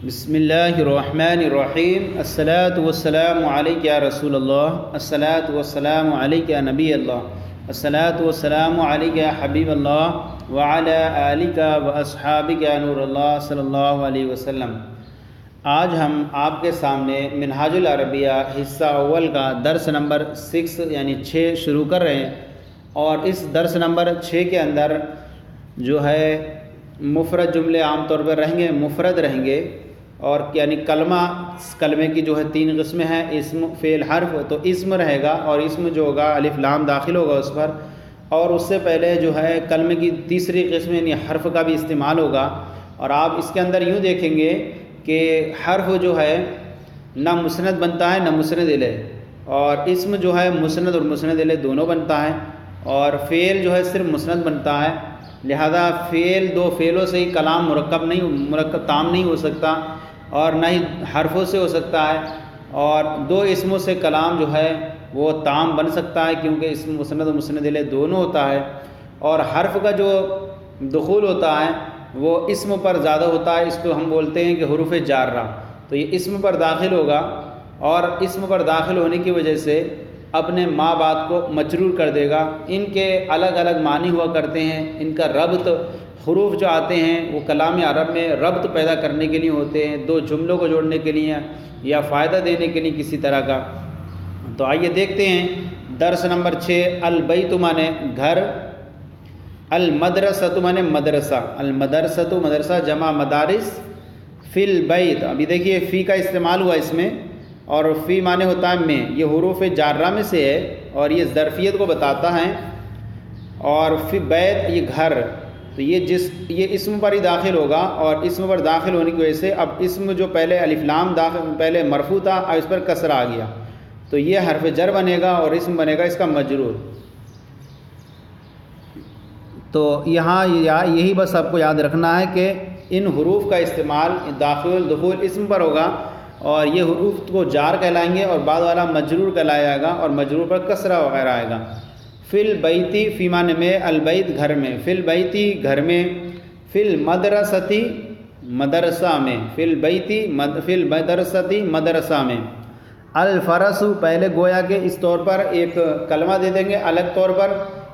بسم اللہ الرحمن الرحیم الصلاۃ والسلام علیک یا رسول اللہ، الصلاۃ والسلام علیک یا نبی اللہ، الصلاۃ والسلام علیک یا حبیب اللہ وعلی آلک واصحابک یا نور اللہ صلی اللہ علیہ وسلم۔ آج ہم آپ کے سامنے منہاج العربیہ حصہ اول کا درس نمبر 6 یعنی 6 شروع کر رہے ہیں، اور اس درس نمبر 6 کے اندر جو ہے مفرد جملے عام طور پر رہیں گے، مفرد رہیں گے، اور یعنی کلمے کی جو ہے 3 قسمیں ہیں، اسم فعل حرف۔ تو اسم رہے گا، اور اسم جو ہوگا الف لام داخل ہوگا اس پر، اور اس سے پہلے جو ہے کلمے کی تیسری قسم یعنی حرف کا بھی استعمال ہوگا۔ اور آپ اس کے اندر یوں دیکھیں گے کہ حرف جو ہے نہ مسند بنتا ہے نہ مسند الیہ، اور اسم جو ہے مسند اور مسند الیہ دونوں بنتا ہے، اور فعل جو ہے صرف مسند بنتا ہے۔ لہذا فعل 2 فعلوں سے ہی کلام مرکب تام نہیں ہو سکتا، اور نہ ہی حرفوں سے ہو سکتا ہے، اور 2 اسموں سے کلام جو ہے وہ تام بن سکتا ہے، کیونکہ اسم مسند و مسند الیہ دونوں ہوتا ہے۔ اور حرف کا جو دخول ہوتا ہے وہ اسم پر زیادہ ہوتا ہے، اس کو ہم بولتے ہیں کہ حروف جارہ۔ تو یہ اسم پر داخل ہوگا، اور اسم پر داخل ہونے کی وجہ سے اپنے ماں باپ کو مجرور کر دے گا۔ ان کے الگ الگ معنی ہوا کرتے ہیں، ان کا ربط، حروف جو آتے ہیں وہ کلام عرب میں ربط پیدا کرنے کے لیے ہوتے ہیں، 2 جملوں کو جوڑنے کے لیے یا فائدہ دینے کے لیے کسی طرح کا۔ تو آئیے دیکھتے ہیں درس نمبر 6۔ البیت مانے گھر، المدرسۃ مانے مدرسہ، المدرسۃ مدرسہ جمع مدارس، فی البیت، ابھی دیکھیے فی کا استعمال ہوا اس میں، اور فی مانے ہوتا ہے میں، یہ حروف جارہ میں سے ہے اور یہ ظرفیت کو بتاتا ہے، اور فی بیت یہ گھر، تو یہ اسم پر ہی داخل ہوگا، اور اسم پر داخل ہونے کی وجہ سے اب اسم جو پہلے الف لام پہلے مرفوع تھا اب اس پر کسر آ گیا، تو یہ حرف جر بنے گا اور اسم بنے گا اس کا مجرور۔ تو یہاں یہی بس آپ کو یاد رکھنا ہے کہ ان حروف کا استعمال دخول اسم پر ہوگا، اور یہ حروف کو جار کہلائیں گے، اور بعد والا مجرور کہلایا جائے گا، اور مجرور پر کسرہ وغیرہ آئے گا۔ فی البیتی، فی معنی میں، البیت گھر میں، فی البیتی گھر میں، فی المدرستی مدرسہ میں، فی البیتی فی المدرستی مدرسہ میں۔ الفرس، پہلے گویا کہ اس طور پر ایک کلمہ دے دیں گے الگ طور پر،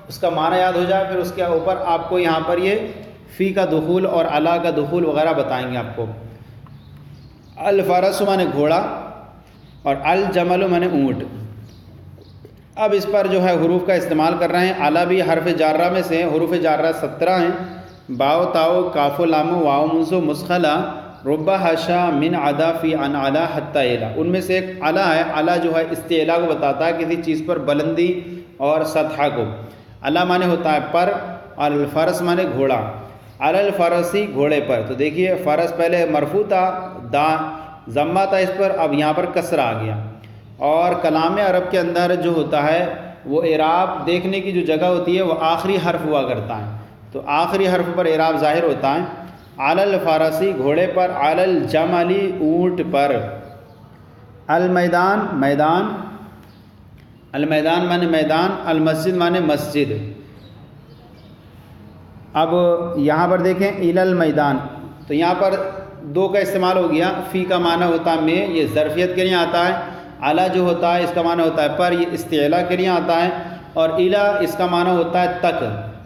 اس کا معنی یاد ہو جائے، پھر اس کے اوپر آپ کو یہاں پر یہ فی کا دخول اور علی کا دخول وغیرہ بتائیں گے آپ کو۔ الفرس مانے گھوڑا، اور الجمل مانے اونٹ۔ اب اس پر جو ہے حروف کا استعمال کر رہے ہیں۔ اعلیٰ بھی حرف جارہ میں سے، حروف جارہ 17 ہیں، باؤ تاؤ کاف و لام واو منصوب مسخلہ ربہ حشا من عدا فی عن علا حتی اعلیٰ، ان میں سے ایک اعلیٰ ہے۔ اعلیٰ جو ہے استعلاء کو بتاتا ہے، کسی چیز پر بلندی اور سطح کو۔ اعلیٰ مانے ہوتا ہے پر، اور الفرس مانے گھوڑا، علی الفرسی گھوڑے پر۔ تو دیکھیے فرس پہلے مرفوع تھا، ضمہ تھا اس پر، اب یہاں پر کسر آ گیا۔ اور کلام عرب کے اندر جو ہوتا ہے وہ اعراب دیکھنے کی جو جگہ ہوتی ہے وہ آخری حرف ہوا کرتا ہے، تو آخری حرف پر اعراب ظاہر ہوتا ہے۔ علی الفرسی گھوڑے پر، علی الجملی اونٹ پر۔ المیدان میدان، المیدان مانے میدان، المسجد مانے مسجد۔ اب یہاں پر دیکھیں الی المیدان، تو یہاں پر 2 کا استعمال ہو گیا۔ فی کا معنی ہوتا ہے میں، یہ ظرفیت کے لیے آتا ہے۔ اعلیٰ جو ہوتا ہے اس کا معنی ہوتا ہے پر، یہ استعلاء کے لیے آتا ہے۔ اور الی اس کا معنی ہوتا ہے تک،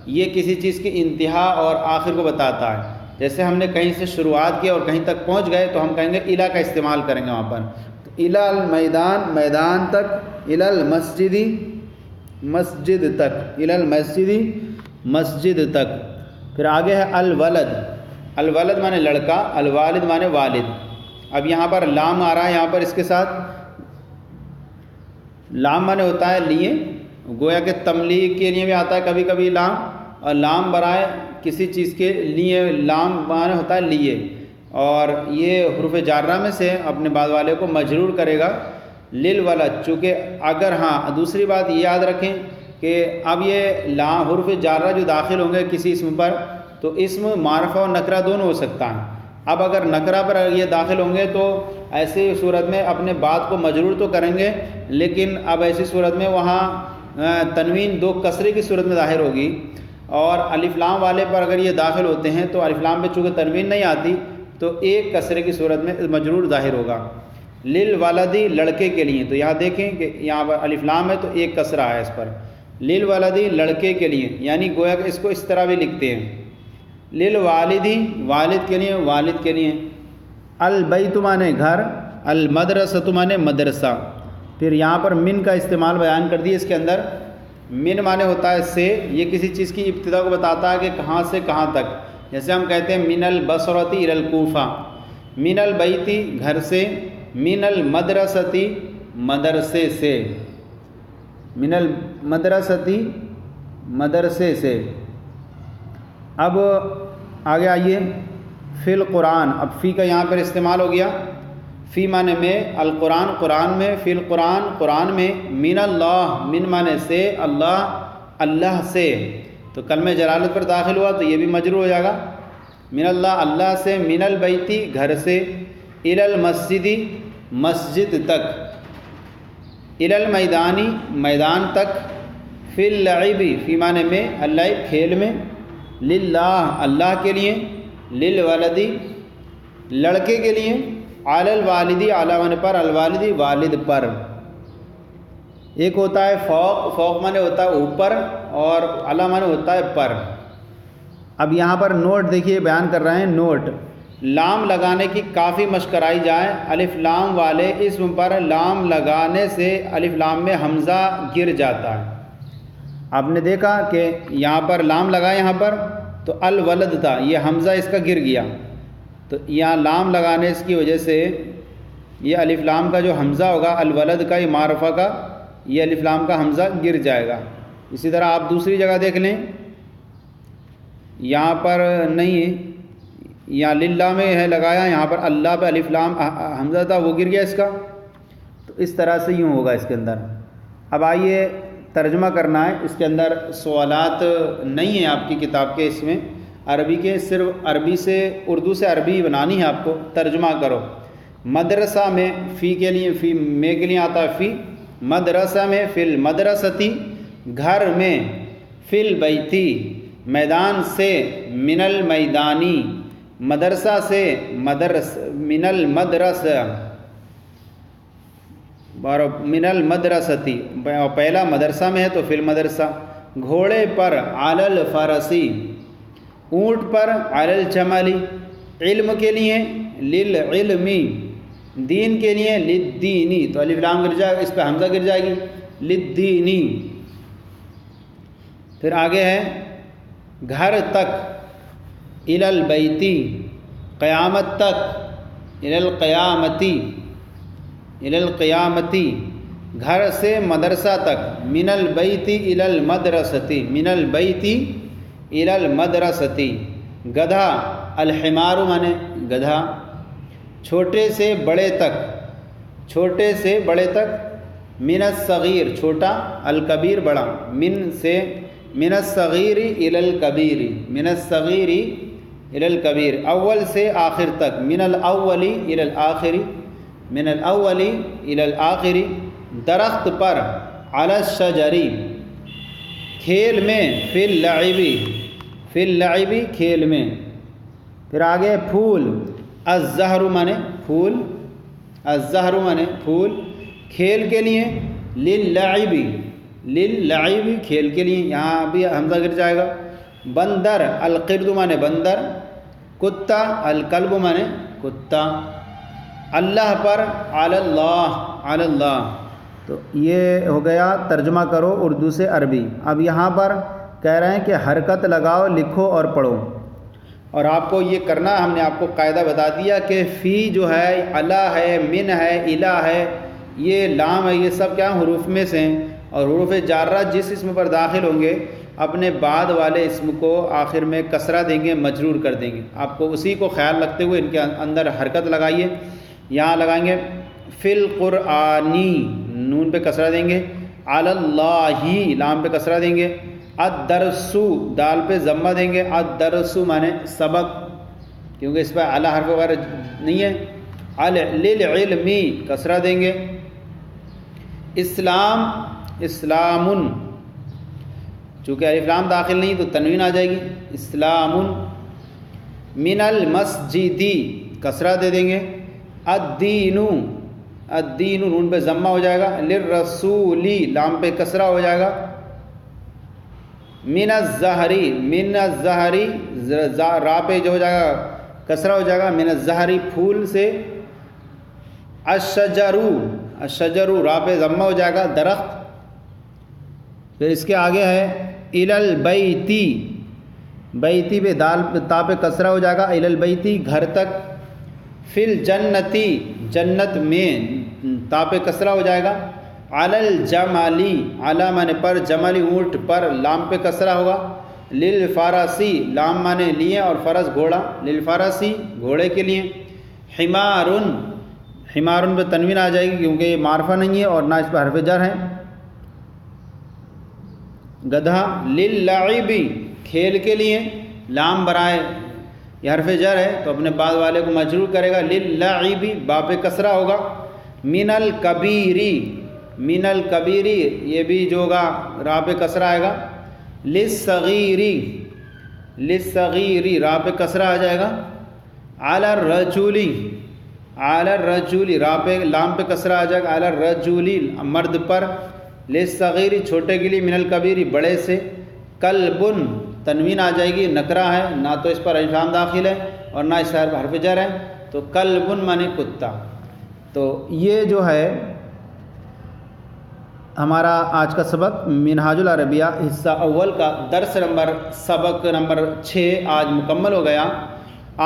یہ کسی چیز کی انتہا اور آخر کو بتاتا ہے۔ جیسے ہم نے کہیں سے شروعات کی اور کہیں تک پہنچ گئے تو ہم کہیں گے الی کا استعمال کریں گے وہاں پر۔ تو الی المیدان میدان تک، الی المسجدی مسجد تک، الی المسجدی مسجد تک۔ پھر آگے ہے الولد، الولد مانے لڑکا، الوالد مانے والد۔ اب یہاں پر لام آ رہا ہے، یہاں پر اس کے ساتھ لام مانے ہوتا ہے لیے، گویا کہ تملیغ کے لیے بھی آتا ہے کبھی کبھی لام، اور لام برائے کسی چیز کے لیے، لام مانے ہوتا ہے لیے، اور یہ حروف جارہ میں سے اپنے بعد والے کو مجرور کرے گا للولد۔ چونکہ اگر دوسری بات یہ یاد رکھیں کہ اب یہ لام حروف جارہ جو داخل ہوں گے کسی اسم پر، تو اسم معرفہ اور نکرہ دونوں ہو سکتا ہے۔ اب اگر نکرہ پر یہ داخل ہوں گے تو ایسی صورت میں اپنے بات کو مجرور تو کریں گے، لیکن اب ایسی صورت میں وہاں تنوین 2 کسرے کی صورت میں ظاہر ہوگی، اور الف لام والے پر اگر یہ داخل ہوتے ہیں تو الف لام پہ چونکہ تنوین نہیں آتی، تو ایک کسرے کی صورت میں مجرور ظاہر ہوگا۔ للولدی لڑکے کے لیے، تو یہاں دیکھیں کہ یہاں پر الف لام ہے تو ایک کسرہ ہے اس پر، للولدی لڑکے کے لیے، یعنی گویا کہ اس کو اس طرح بھی لکھتے ہیں، للوالدی والد کے لیے، والد کے لیے، البیت مانے گھر، المدرسۃ مانے مدرسہ۔ پھر یہاں پر من کا استعمال بیان کر دیا، اس کے اندر من مانے ہوتا ہے سے، یہ کسی چیز کی ابتدا کو بتاتا ہے کہ کہاں سے کہاں تک، جیسے ہم کہتے ہیں من البصرۃ الی الکوفہ، من البیتی گھر سے، من المدرستی مدرسے سے، من المدرستی مدرسے سے۔ اب آگے آئیے، فی القرآن، اب فی کا یہاں پر استعمال ہو گیا، فی معنی میں، القرآن قرآن میں، فی القرآن قرآن میں، من اللہ من معنی سے، اللہ اللہ سے، تو کلمہ جلالت پر داخل ہوا تو یہ بھی مجرور ہو جائے گا، من اللہ اللہ سے، من البیتی گھر سے، الی المسجدی مسجد تک، الی المیدانی میدان تک، فی اللعب فی معنی میں، اللعب کھیل میں، للہ اللہ کے لیے، للولدی لڑکے کے لیے، علی الوالدی علی معنی پر، الوالدی والد پر۔ ایک ہوتا ہے فوق، فوق معنی ہوتا ہے اوپر، اور علی معنی ہوتا ہے پر۔ اب یہاں پر نوٹ دیکھیے بیان کر رہے ہیں، نوٹ لام لگانے کی کافی مشق کرائی جائے، الف لام والے اسم پر لام لگانے سے الف لام میں حمزہ گر جاتا ہے۔ آپ نے دیکھا کہ یہاں پر لام لگا، یہاں پر تو الولد تھا، یہ حمزہ اس کا گر گیا، تو یہاں لام لگانے اس کی وجہ سے یہ الف لام کا جو حمزہ ہوگا، الولد کا، یہ معرفہ کا، یہ الف لام کا حمزہ گر جائے گا۔ اسی طرح آپ دوسری جگہ دیکھ لیں، یہاں پر نہیں ہے، یہاں للہ میں ہے لگایا، یہاں پر اللہ پہ الف لام حمزہ تھا، وہ گر گیا اس کا، تو اس طرح سے یوں ہوگا اس کے اندر۔ اب آئیے ترجمہ کرنا ہے، اس کے اندر سوالات نہیں ہیں آپ کی کتاب کے، اس میں عربی کے، صرف عربی سے اردو سے عربی بنانی ہے آپ کو، ترجمہ کرو۔ مدرسہ میں فی کے لیے، فی میں کے لیے آتا ہے فی، مدرسہ میں، فی المدرستی گھر میں، فی البیتی میدان سے، من المیدانی مدرسہ سے، من المدرسہ، من المدرستی پہلا مدرسہ میں ہے تو فی المدرسہ، گھوڑے پر، علی الفرسی اونٹ پر، علی الجملی علم کے لیے، للعلمی دین کے لیے، للدینی تو الف لام گر جائے گا، اس پہ حمزہ گر جائے گی، للدینی۔ پھر آگے ہے گھر تک، الی البیتی قیامت تک، الی القیامتی، الی القیامتی گھر سے مدرسہ تک، من البیتی الی المدرستی، من البیتی الی المدرستی۔ گدھا، الحمار مانے گدھا، چھوٹے سے بڑے تک، چھوٹے سے بڑے تک، من الصغیر چھوٹا، الکبیر بڑا، من سے، من الصغیر الی الکبیر، من الصغیر الی الکبیر، اول سے آخر تک، من الاولی الی الآخری، من الاولی الی الآخری، درخت پر، علی الشجری کھیل میں، فی اللعب، فی اللعب کھیل میں۔ پھر آگے پھول، الزہر مانے پھول، الزہر مانے پھول، کھیل کے لیے، للعب، للعب کھیل کے لیے، یہاں بھی حمزہ گر جائے گا۔ بندر، القرد مانے بندر، کتا، الکلب مانے کتا، اللہ پر، علی اللہ، علی اللہ۔ تو یہ ہو گیا ترجمہ کرو اردو سے عربی۔ اب یہاں پر کہہ رہے ہیں کہ حرکت لگاؤ، لکھو اور پڑھو، اور آپ کو یہ کرنا، ہم نے آپ کو قاعدہ بتا دیا کہ فی جو ہے، علی ہے، من ہے، الہ ہے، یہ لام ہے، یہ سب کیا حروف میں سے ہیں، اور حروف جارہ جس اسم پر داخل ہوں گے اپنے بعد والے اسم کو آخر میں کسرہ دیں گے، مجرور کر دیں گے۔ آپ کو اسی کو خیال رکھتے ہوئے ان کے اندر حرکت لگائیے۔ یہاں لگائیں گے فی القرآنی، نون پہ کسرہ دیں گے، علی اللہ لام پہ کسرہ دیں گے، الدرسو دال پہ ضمہ دیں گے، الدرسو مانے سبق، کیونکہ اس پہ اعلیٰ حرف وغیرہ نہیں ہے، للعلمی کسرہ دیں گے، اسلام، اسلام چونکہ الف لام داخل نہیں تو تنوین آ جائے گی، اسلام، من المسجدی کسرہ دے دیں گے. الدینو الدین نون پہ ضمہ ہو جائے گا. للرسولی لام پہ کسرہ ہو جائے گا. من الزہری من الزہری را پہ جو ہو جائے گا کسرہ ہو جائے گا. من الزہری پھول سے. الشجرو الشجرو را پہ ضمہ ہو جائے گا درخت. پھر اس کے آگے ہے الی البیتی بیتی پہ دال تا پہ کسرہ ہو جائے گا. الی البیتی گھر تک. فی الجنتی جنت میں تا پہ کسرہ ہو جائے گا. علی الجمالی علی مانے پر جمالی اونٹ پر لام پہ کسرہ ہوگا. للفارسی لام مانے لیے اور فرس گھوڑا. للفارسی گھوڑے کے لیے. حمارن حمارن پہ تنوین آ جائے گی کیونکہ یہ معرفہ نہیں ہے اور نہ اس پہ حرف جر ہے. گدھا. للعب کھیل کے لیے لام برائے یہ حرف جر ہے تو اپنے بعد والے کو مجرور کرے گا. للعب با پہ کسرہ ہوگا. من الکبیری من الکبیری یہ بھی جو ہوگا را پہ کسرہ آئے گا. للصغیری للصغیری را پہ کسرہ آ جائے گا. علی الرجولی علی الرجولی را پہ لام پہ کسرہ آ جائے گا. علی الرجولی مرد پر. للصغیری چھوٹے کے لیے. من الکبیری بڑے سے. کلبن تنوین آ جائے گی نکرہ ہے نہ تو اس پر الف داخل ہے اور نہ اس پر حرف جر ہے تو کلبن مانے کتا. تو یہ جو ہے ہمارا آج کا سبق منہاج العربیہ حصہ اول کا درس سبق نمبر 6 آج مکمل ہو گیا.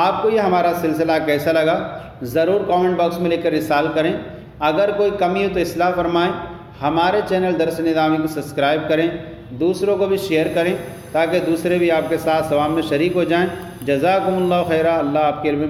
آپ کو یہ ہمارا سلسلہ کیسا لگا ضرور کامنٹ باکس میں لکھ کر ارسال کریں. اگر کوئی کمی ہو تو اصلاح فرمائیں. ہمارے چینل درس نظامی کو سبسکرائب کریں. دوسروں کو بھی شیئر کریں تاکہ دوسرے بھی آپ کے ساتھ ثواب میں شریک ہو جائیں. جزاکم اللہ خیرہ. اللہ آپ کے علم میں